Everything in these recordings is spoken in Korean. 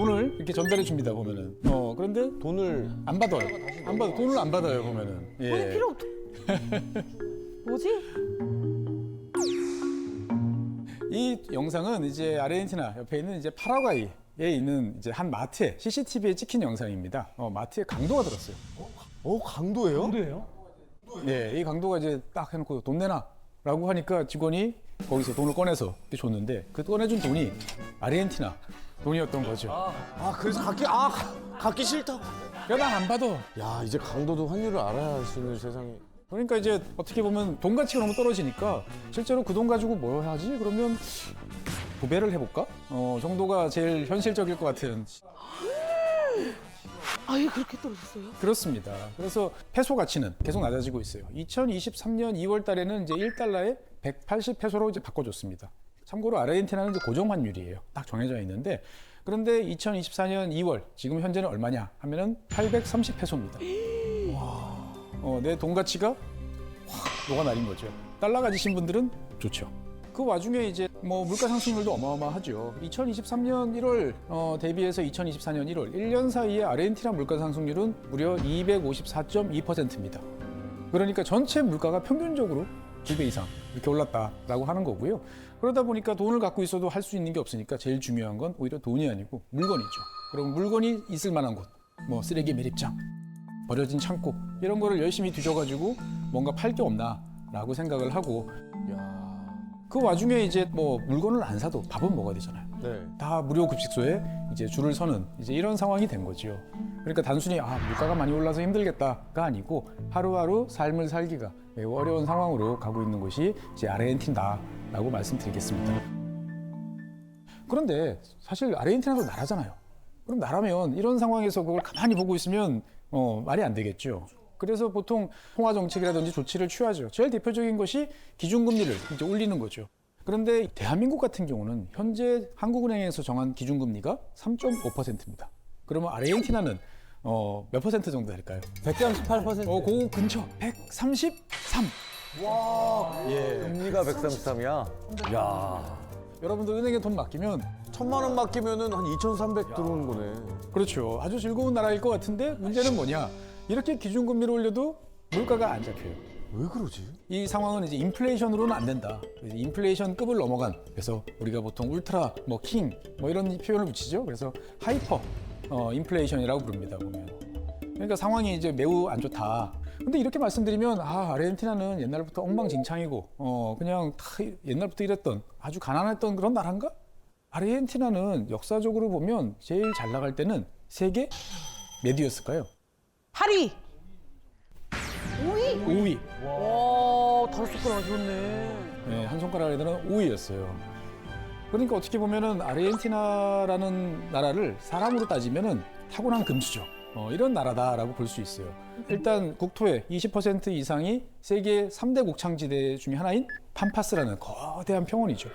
돈을 이렇게 전달해 줍니다 보면은. 그런데 돈을 안 받아요. 안 받아. 돈을 안 받아요 보면은. 돈이 예. 필요 없. 뭐지? 이 영상은 이제 아르헨티나 옆에 있는 이제 파라과이에 있는 이제 한 마트에 CCTV에 찍힌 영상입니다. 마트에 강도가 들었어요. 강도예요? 뭔데요? 예, 이 강도가 이제 딱 해놓고 돈 내놔라고 하니까 직원이 거기서 돈을 꺼내서 이렇게 줬는데 그 꺼내준 돈이 아르헨티나 돈이었던 거죠. 그래서 갖기 싫다고. 야나 안 받아. 야, 이제 강도도 환율을 알아야 할 수 있는 세상이. 그러니까 이제 어떻게 보면 돈 가치가 너무 떨어지니까 실제로 그 돈 가지고 뭘 하지? 그러면 도배를 해볼까? 정도가 제일 현실적일 것 같은. 아예 그렇게 떨어졌어요? 그렇습니다. 그래서 페소 가치는 계속 낮아지고 있어요. 2023년 2월 달에는 이제 1달러에 180 페소로 이제 바꿔줬습니다. 참고로 아르헨티나는 이제 고정 환율이에요. 딱 정해져 있는데 그런데 2024년 2월 지금 현재는 얼마냐 하면은 830 페소입니다. 내 돈 가치가 확 녹아내린 거죠. 달러 가지신 분들은 좋죠. 그 와중에 이제 뭐 물가 상승률도 어마어마하죠. 2023년 1월 대비해서 2024년 1월 1년 사이에 아르헨티나 물가 상승률은 무려 254.2%입니다. 그러니까 전체 물가가 평균적으로 2배 이상 이렇게 올랐다라고 하는 거고요. 그러다 보니까 돈을 갖고 있어도 할 수 있는 게 없으니까 제일 중요한 건 오히려 돈이 아니고 물건이죠. 그럼 물건이 있을 만한 곳, 뭐 쓰레기 매립장, 버려진 창고 이런 거를 열심히 뒤져가지고 뭔가 팔 게 없나라고 생각을 하고 그 와중에 이제 뭐 물건을 안 사도 밥은 먹어야 되잖아요. 네. 다 무료 급식소에 이제 줄을 서는 이제 이런 상황이 된 거지요. 그러니까 단순히 물가가 많이 올라서 힘들겠다가 아니고 하루하루 삶을 살기가 매우 어려운 상황으로 가고 있는 곳이 이제 아르헨티나라고 말씀드리겠습니다. 그런데 사실 아르헨티나도 나라잖아요. 그럼 나라면 이런 상황에서 그걸 가만히 보고 있으면 말이 안 되겠죠. 그래서 보통 통화 정책이라든지 조치를 취하죠. 제일 대표적인 것이 기준금리를 이제 올리는 거죠. 그런데 대한민국 같은 경우는 현재 한국은행에서 정한 기준금리가 3.5%입니다. 그러면 아르헨티나는 몇 퍼센트 정도 될까요? 138%. 그 근처 133. 예. 금리가 133이야. 야. 여러분들 은행에 돈 맡기면 1,000만 원 맡기면은 한 2,300 들어오는 거네. 그렇죠. 아주 즐거운 나라일 것 같은데 문제는 뭐냐? 이렇게 기준금리를 올려도 물가가 안 잡혀요. 왜 그러지? 이 상황은 이제 인플레이션으로는 안 된다. 인플레이션급을 넘어간, 그래서 우리가 보통 울트라, 킹, 이런 표현을 붙이죠. 그래서 하이퍼 인플레이션이라고 부릅니다, 보면. 그러니까 상황이 이제 매우 안 좋다. 근데 이렇게 말씀드리면 아르헨티나는 옛날부터 엉망진창이고 그냥 다 옛날부터 이랬던 아주 가난했던 그런 나라인가? 아르헨티나는 역사적으로 보면 제일 잘 나갈 때는 세계 몇 위였을까요? 8위. 5위? 5위. 와, 다섯 손가락 안 좋네. 네, 한 손가락에 드는 5위였어요. 그러니까 어떻게 보면은 아르헨티나라는 나라를 사람으로 따지면은 타고난 금수저 이런 나라다라고 볼 수 있어요. 일단 국토의 20% 이상이 세계 3대 곡창지대 중에 하나인 팜파스라는 거대한 평원이죠.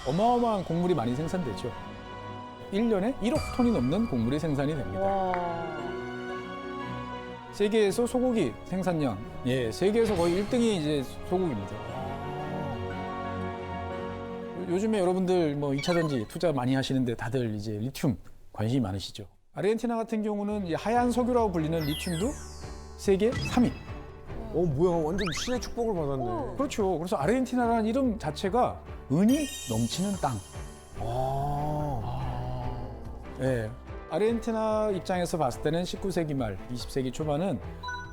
어마어마한 곡물이 많이 생산되죠. 1년에 1억 톤이 넘는 곡물이 생산이 됩니다. 와. 세계에서 소고기 생산량, 세계에서 거의 1등이 이제 소고기입니다. 요즘에 여러분들 2차 전지 투자 많이 하시는데 다들 이제 리튬 관심이 많으시죠. 아르헨티나 같은 경우는 이 하얀 석유라고 불리는 리튬도 세계 3위. 뭐야, 완전 신의 축복을 받았네. 그렇죠. 그래서 아르헨티나라는 이름 자체가 은이 넘치는 땅. 예. 아르헨티나 입장에서 봤을 때는 19세기 말, 20세기 초반은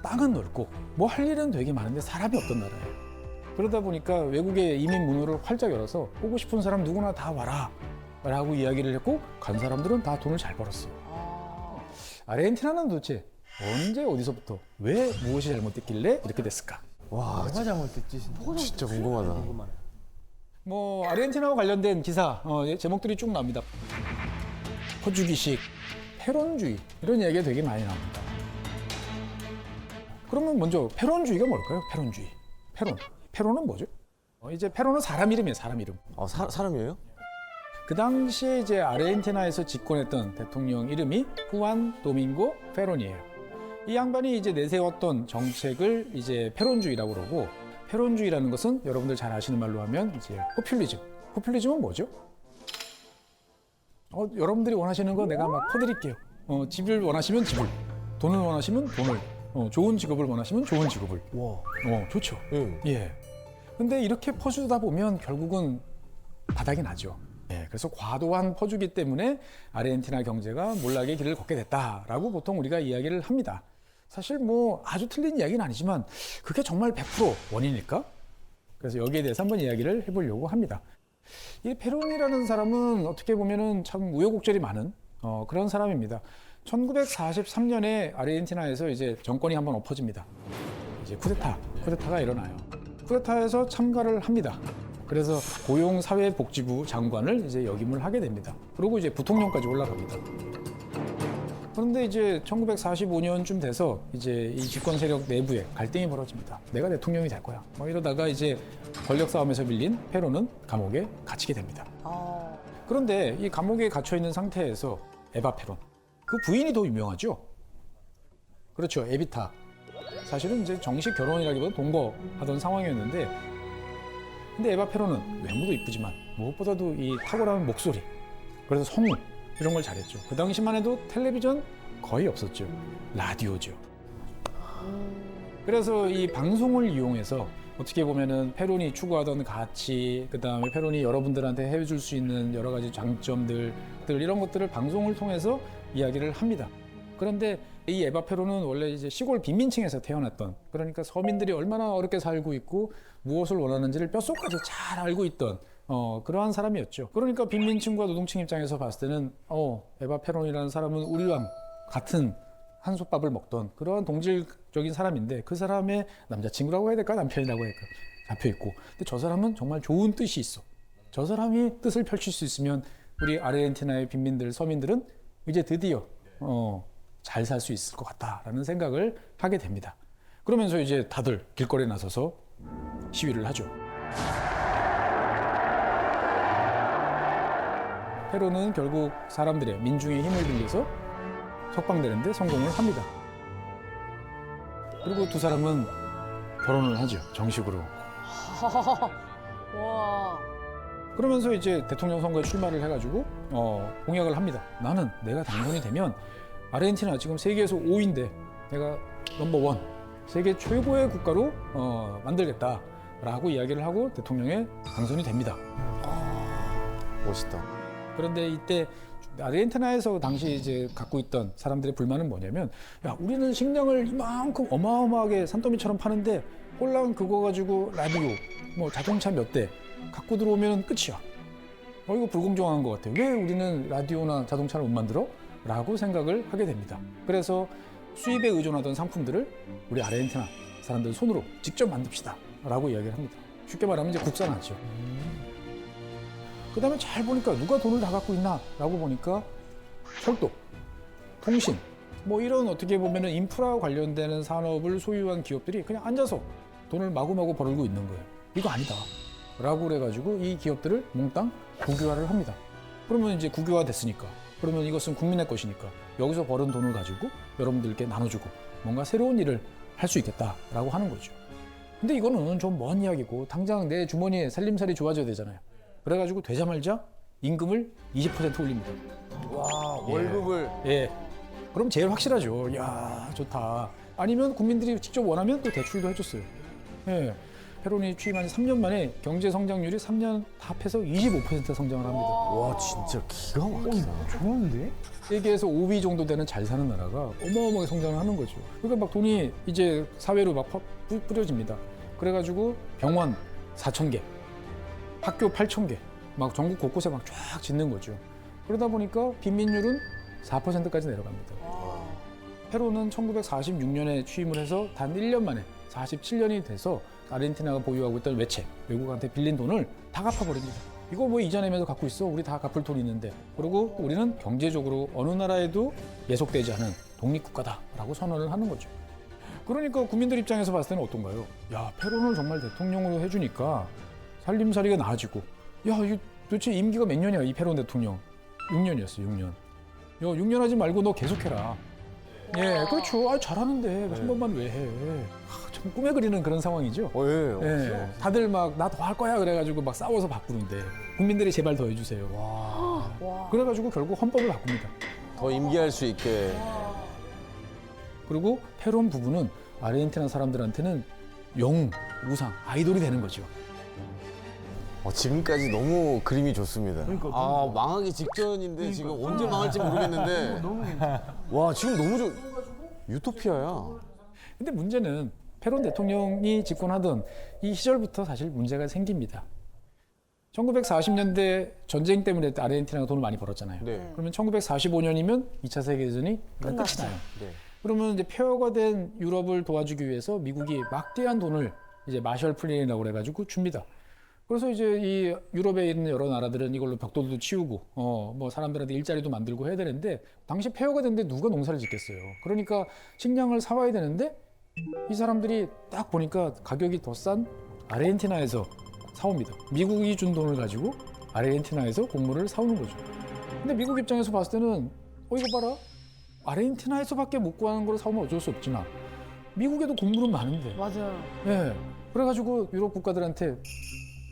땅은 넓고 뭐 할 일은 되게 많은데 사람이 없던 나라예요. 그러다 보니까 외국의 이민 문호를 활짝 열어서 오고 싶은 사람 누구나 다 와라 라고 이야기를 했고 간 사람들은 다 돈을 잘 벌었어요. 아르헨티나는 도대체 언제 어디서부터 왜 무엇이 잘못됐길래 이렇게 됐을까? 와, 뭐가 잘못됐지? 진짜 궁금하다. 아르헨티나와 관련된 기사 제목들이 쭉 나옵니다. 포주기식, 페론주의 이런 얘기가 되게 많이 나옵니다. 그러면 먼저 페론주의가 뭘까요? 페론주의. 페론은 뭐죠? 이제 페론은 사람 이름이에요. 사람 이름. 사람이에요? 그 당시에 이제 아르헨티나에서 집권했던 대통령 이름이 후안 도밍고 페론이에요. 이 양반이 이제 내세웠던 정책을 이제 페론주의라고 그러고, 페론주의라는 것은 여러분들 잘 아시는 말로 하면 이제 포퓰리즘. 포퓰리즘은 뭐죠? 여러분들이 원하시는 거 내가 막 퍼드릴게요. 집을 원하시면 집을, 돈을 원하시면 돈을, 좋은 직업을 원하시면 좋은 직업을. 와. 좋죠. 예. 예. 근데 이렇게 퍼주다 보면 결국은 바닥이 나죠. 예. 그래서 과도한 퍼주기 때문에 아르헨티나 경제가 몰락의 길을 걷게 됐다라고 보통 우리가 이야기를 합니다. 사실 뭐 아주 틀린 이야기는 아니지만 그게 정말 100% 원인일까? 그래서 여기에 대해서 한번 이야기를 해보려고 합니다. 이 페론이라는 사람은 어떻게 보면은 참 우여곡절이 많은 그런 사람입니다. 1943년에 아르헨티나에서 이제 정권이 한번 엎어집니다. 이제 쿠데타가 일어나요. 쿠데타에서 참가를 합니다. 그래서 고용사회복지부 장관을 이제 역임을 하게 됩니다. 그리고 이제 부통령까지 올라갑니다. 그런데 이제 1945년쯤 돼서 이제 이 집권 세력 내부에 갈등이 벌어집니다. 내가 대통령이 될 거야. 이러다가 이제 권력 싸움에서 밀린 페론은 감옥에 갇히게 됩니다. 그런데 이 감옥에 갇혀 있는 상태에서 에바 페론, 그 부인이 더 유명하죠. 그렇죠, 에비타. 사실은 이제 정식 결혼이라기보다 동거하던 상황이었는데, 근데 에바 페론은 외모도 이쁘지만 무엇보다도 이 탁월한 목소리, 그래서 성우 이런 걸 잘했죠. 그 당시만 해도 텔레비전 거의 없었죠. 라디오죠. 그래서 이 방송을 이용해서 어떻게 보면은 페론이 추구하던 가치, 그다음에 페론이 여러분들한테 해줄 수 있는 여러 가지 장점들 이런 것들을 방송을 통해서 이야기를 합니다. 그런데 이 에바 페론은 원래 이제 시골 빈민층에서 태어났던, 그러니까 서민들이 얼마나 어렵게 살고 있고 무엇을 원하는지를 뼛속까지 잘 알고 있던 그러한 사람이었죠. 그러니까 빈민층과 노동층 입장에서 봤을 때는 에바 페론이라는 사람은 우리랑 같은 한솥밥을 먹던 그러한 동질적인 사람인데, 그 사람의 남자친구라고 해야 될까, 남편이라고 해야 될까, 잡혀 있고, 근데 저 사람은 정말 좋은 뜻이 있어. 저 사람이 뜻을 펼칠 수 있으면 우리 아르헨티나의 빈민들, 서민들은 이제 드디어 잘 살 수 있을 것 같다라는 생각을 하게 됩니다. 그러면서 이제 다들 길거리에 나서서 시위를 하죠. 페론은 결국 사람들의, 민중의 힘을 빌려서 석방되는데 성공을 합니다. 그리고 두 사람은 결혼을 하죠, 정식으로. 와. 그러면서 이제 대통령 선거에 출마를 해가지고 공약을 합니다. 나는 내가 당선이 되면 아르헨티나 지금 세계에서 5위인데 내가 넘버 1, 세계 최고의 국가로 만들겠다라고 이야기를 하고 대통령에 당선이 됩니다. 멋있다. 그런데 이때 아르헨티나에서 당시 이제 갖고 있던 사람들의 불만은 뭐냐면, 야, 우리는 식량을 이만큼 어마어마하게 산더미처럼 파는데 홀랑 그거 가지고 라디오, 뭐 자동차 몇 대 갖고 들어오면 끝이야. 이거 불공정한 것 같아. 왜 우리는 라디오나 자동차를 못 만들어? 라고 생각을 하게 됩니다. 그래서 수입에 의존하던 상품들을 우리 아르헨티나 사람들 손으로 직접 만듭시다 라고 이야기를 합니다. 쉽게 말하면 이제 국산화죠. 그 다음에 잘 보니까 누가 돈을 다 갖고 있나 라고 보니까 철도, 통신, 뭐 이런 어떻게 보면은 인프라 관련되는 산업을 소유한 기업들이 그냥 앉아서 돈을 마구마구 벌고 있는 거예요. 이거 아니다 라고 그래가지고 이 기업들을 몽땅 국유화를 합니다. 그러면 이제 국유화 됐으니까, 그러면 이것은 국민의 것이니까 여기서 벌은 돈을 가지고 여러분들께 나눠주고 뭔가 새로운 일을 할 수 있겠다라고 하는 거죠. 근데 이거는 좀 먼 이야기고 당장 내 주머니에 살림살이 좋아져야 되잖아요. 그래가지고 되자말자 임금을 20% 올립니다. 와, 월급을. 예. 그럼 제일 확실하죠. 야, 좋다. 아니면 국민들이 직접 원하면 또 대출도 해줬어요. 예. 페론이 취임한 3년 만에 경제 성장률이 3년 합해서 25% 성장을 합니다. 와, 진짜 기가 막히다. 좋은데? 세계에서 5위 정도 되는 잘 사는 나라가 어마어마하게 성장을 하는 거죠. 그러니까 막 돈이 이제 사회로 막 뿌려집니다. 그래가지고 병원 4,000개, 학교 8,000개, 막 전국 곳곳에 막 쫙 짓는 거죠. 그러다 보니까 빈민율은 4%까지 내려갑니다. 페루는 1946년에 취임을 해서 단 1년 만에 47년이 돼서 아르헨티나가 보유하고 있던 외채, 외국한테 빌린 돈을 다 갚아버립니다. 이거 뭐 이자내면서 갖고 있어? 우리 다 갚을 돈 있는데. 그리고 우리는 경제적으로 어느 나라에도 예속되지 않은 독립국가다라고 선언을 하는 거죠. 그러니까 국민들 입장에서 봤을 때는 어떤가요? 야, 페론을 정말 대통령으로 해주니까 살림살이가 나아지고, 야, 이거 도대체 임기가 몇 년이야, 이 페론 대통령? 6년이었어, 6년. 야, 6년 하지 말고 너 계속해라. 예, 그렇죠. 아, 잘하는데 한 번만 왜 해? 참 꿈에 그리는 그런 상황이죠. 예. 예, 다들 막 나 더 할 거야 그래가지고 막 싸워서 바꾸는데 국민들이 제발 더 해주세요. 그래가지고 결국 헌법을 바꿉니다. 더 임기할 수 있게. 그리고 페론 부부는 아르헨티나 사람들한테는 영웅, 우상, 아이돌이 되는 거죠. 지금까지 너무 그림이 좋습니다. 그러니까, 망하기 직전인데 지금 언제 망할지 모르겠는데. 너무 괜찮아. 와, 지금 너무 유토피아야. 근데 문제는 페론 대통령이 집권하던 이 시절부터 사실 문제가 생깁니다. 1940년대 전쟁 때문에 아르헨티나가 돈을 많이 벌었잖아요. 네. 그러면 1945년이면 2차 세계대전이 끝이 나요. 네. 그러면 이제 폐허가 된 유럽을 도와주기 위해서 미국이 막대한 돈을 이제 마셜 플랜이라고 그래가지고 줍니다. 그래서 이제 이 유럽에 있는 여러 나라들은 이걸로 벽돌도 치우고 뭐 사람들한테 일자리도 만들고 해야 되는데 당시 폐허가 됐는데 누가 농사를 짓겠어요. 그러니까 식량을 사와야 되는데 이 사람들이 딱 보니까 가격이 더 싼 아르헨티나에서 사옵니다. 미국이 준 돈을 가지고 아르헨티나에서 곡물을 사오는 거죠. 근데 미국 입장에서 봤을 때는 이거 봐라. 아르헨티나에서밖에 못 구하는 걸 사오면 어쩔 수 없지만 미국에도 곡물은 많은데. 맞아요. 예. 그래가지고 유럽 국가들한테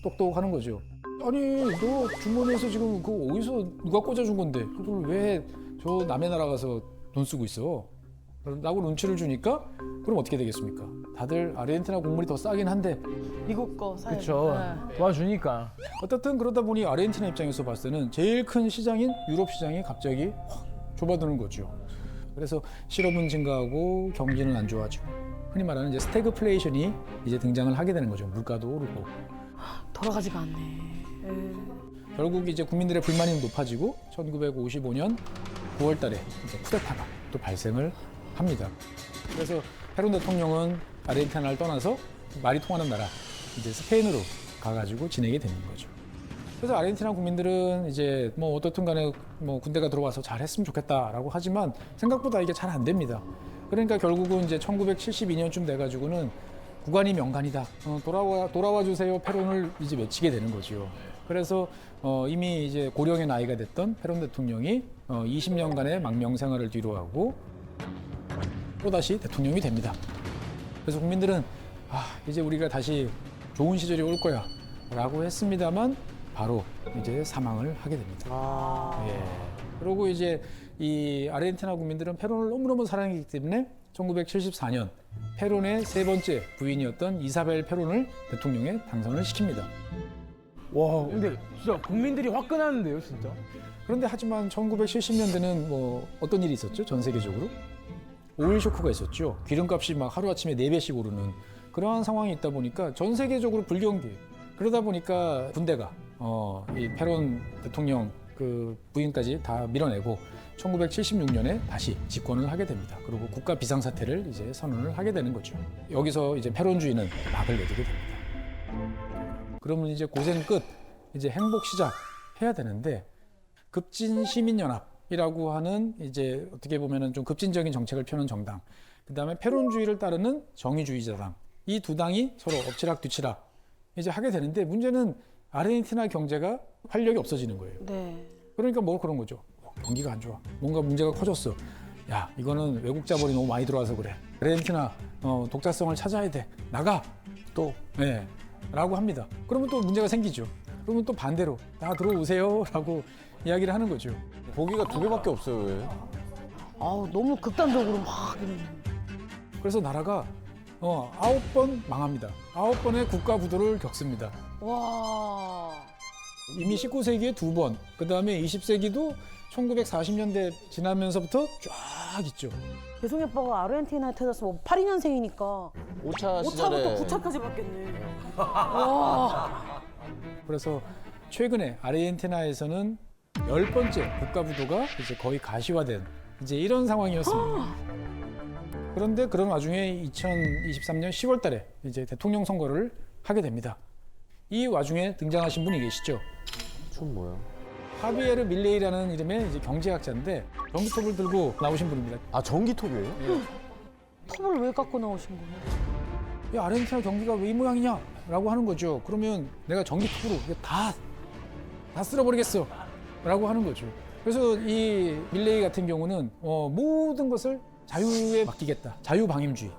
똑똑하는 거죠. 아니 너 주머니에서 지금 그거 어디서 누가 꽂아준 건데 그걸 왜 저 남의 나라 가서 돈 쓰고 있어? 라고 눈치를 주니까 그럼 어떻게 되겠습니까? 다들 아르헨티나 곡물이 더 싸긴 한데 미국 거 사야 그렇죠. 도와주니까. 어떻든 그러다 보니 아르헨티나 입장에서 봤을 때는 제일 큰 시장인 유럽 시장이 갑자기 확 좁아드는 거죠. 그래서 실업은 증가하고 경기는 안 좋아지고 흔히 말하는 이제 스태그플레이션이 이제 등장을 하게 되는 거죠. 물가도 오르고 돌아가지가 않네. 결국 이제 국민들의 불만이 높아지고 1955년 9월 달에 이제 쿠데타가 또 발생을 합니다. 그래서 페론 대통령은 아르헨티나를 떠나서 말이 통하는 나라 이제 스페인으로 가가지고 지내게 되는 거죠. 그래서 아르헨티나 국민들은 이제 뭐 어떻든 간에 뭐 군대가 들어와서 잘했으면 좋겠다라고 하지만 생각보다 이게 잘 안 됩니다. 그러니까 결국은 이제 1972년쯤 돼가지고는 국왕이 명간이다. 돌아와 주세요. 페론을 이제 외치게 되는 거죠. 그래서 이미 이제 고령의 나이가 됐던 페론 대통령이 20년간의 망명 생활을 뒤로하고 또다시 대통령이 됩니다. 그래서 국민들은 이제 우리가 다시 좋은 시절이 올 거야 라고 했습니다만 바로 이제 사망을 하게 됩니다. 예. 그리고 이제 이 아르헨티나 국민들은 페론을 너무너무 사랑했기 때문에 1974년 페론의 세 번째 부인이었던 이사벨 페론을 대통령에 당선을 시킵니다. 와, 근데 진짜 국민들이 화끈하는데요, 진짜. 그런데 하지만 1970년대는 뭐 어떤 일이 있었죠? 전 세계적으로 오일 쇼크가 있었죠. 기름값이 막 하루아침에 4배씩 오르는 그러한 상황이 있다 보니까 전 세계적으로 불경기. 그러다 보니까 군대가 이 페론 대통령 그 부인까지 다 밀어내고 1976년에 다시 집권을 하게 됩니다. 그리고 국가 비상사태를 이제 선언을 하게 되는 거죠. 여기서 이제 페론주의는 막을 내리게 됩니다. 그러면 이제 고생 끝, 이제 행복 시작 해야 되는데 급진 시민연합이라고 하는 이제 어떻게 보면은 좀 급진적인 정책을 펴는 정당, 그 다음에 페론주의를 따르는 정의주의자당, 이 두 당이 서로 엎치락뒤치락 이제 하게 되는데 문제는 아르헨티나 경제가 활력이 없어지는 거예요. 네. 그러니까 뭐 그런 거죠. 경기가 안 좋아. 뭔가 문제가 커졌어. 야, 이거는 외국 자본이 너무 많이 들어와서 그래. 아르헨티나 독자성을 찾아야 돼. 나가. 또. 네. 라고 합니다. 그러면 또 문제가 생기죠. 그러면 또 반대로 다 들어오세요. 라고 이야기를 하는 거죠. 보기가 2개밖에 없어요, 왜? 너무 극단적으로 막. 그래서 나라가 9번 망합니다. 9번의 국가 부도를 겪습니다. 와. 이미 19세기에 2번, 그 다음에 20세기도 1940년대 지나면서부터 쫙 있죠. 배송이 오빠가 아르헨티나에 태어나서 뭐 82년생이니까 5차 시절에 5차부터 9차까지 바뀌었네. 와. 그래서 최근에 아르헨티나에서는 10번째 국가 부도가 이제 거의 가시화된 이제 이런 상황이었습니다. 그런데 그런 와중에 2023년 10월 달에 이제 대통령 선거를 하게 됩니다. 이 와중에 등장하신 분이 계시죠. 좀 뭐야? 하비에르 밀레이라는 이름의 이제 경제학자인데 전기톱을 들고 나오신 분입니다. 전기톱이에요? 톱을 왜 갖고 나오신 거예요? 야, 아르헨티나 경기가 왜 이 모양이냐? 라고 하는 거죠. 그러면 내가 전기톱으로 이거 다 쓸어버리겠어. 라고 하는 거죠. 그래서 이 밀레이 같은 경우는 모든 것을 자유에 맡기겠다. 자유방임주의.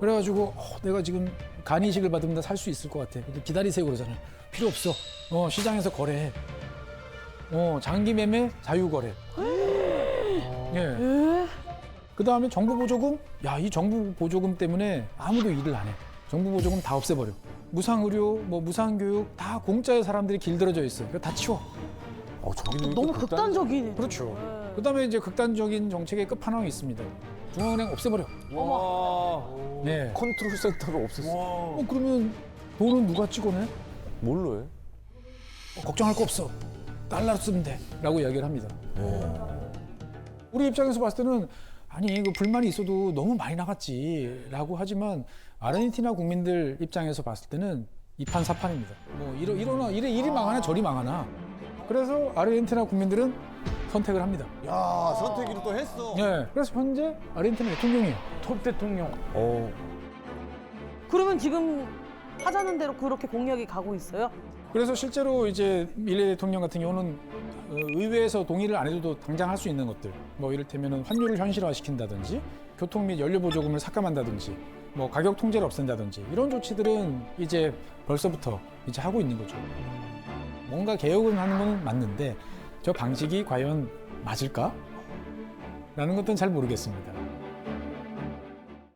그래가지고 내가 지금 간이식을 받으면 다 살 수 있을 것 같아. 근데 기다리세요 그러잖아요. 필요 없어. 시장에서 거래해. 장기 매매 자유 거래. 예. 그다음에 정부 보조금. 야, 이 정부 보조금 때문에 아무도 일을 안 해. 정부 보조금 다 없애버려. 무상 의료, 뭐 무상 교육 다 공짜에 사람들이 길들여져 있어. 그거 다 치워. 저기는 너무 극단적이네. 그렇죠. 그다음에 이제 극단적인 정책의 끝판왕이 있습니다. 중앙은행 없애버려. 와. 네. 컨트롤 센터가 없었어. 그러면 돈은 누가 찍어내? 뭘로 해? 걱정할 거 없어. 달러로 쓰면 돼. 라고 이야기를 합니다. 우리 입장에서 봤을 때는 아니 그 불만이 있어도 너무 많이 나갔지 라고 하지만 아르헨티나 국민들 입장에서 봤을 때는 이판사판입니다. 뭐 이리 망하나 저리 망하나. 그래서 아르헨티나 국민들은 선택을 합니다. 야, 선택이를 또 했어. 네, 그래서 현재 아르헨티나 대통령이에요. 톱 대통령. 그러면 지금 하자는 대로 그렇게 공약이 가고 있어요? 그래서 실제로 이제 밀레 대통령 같은 경우는 의회에서 동의를 안 해도 당장 할 수 있는 것들, 뭐 이를테면 환율을 현실화시킨다든지, 교통 및 연료 보조금을 삭감한다든지, 뭐 가격 통제를 없앤다든지 이런 조치들은 이제 벌써부터 이제 하고 있는 거죠. 뭔가 개혁을 하는 건 맞는데 저 방식이 과연 맞을까? 라는 것은 잘 모르겠습니다.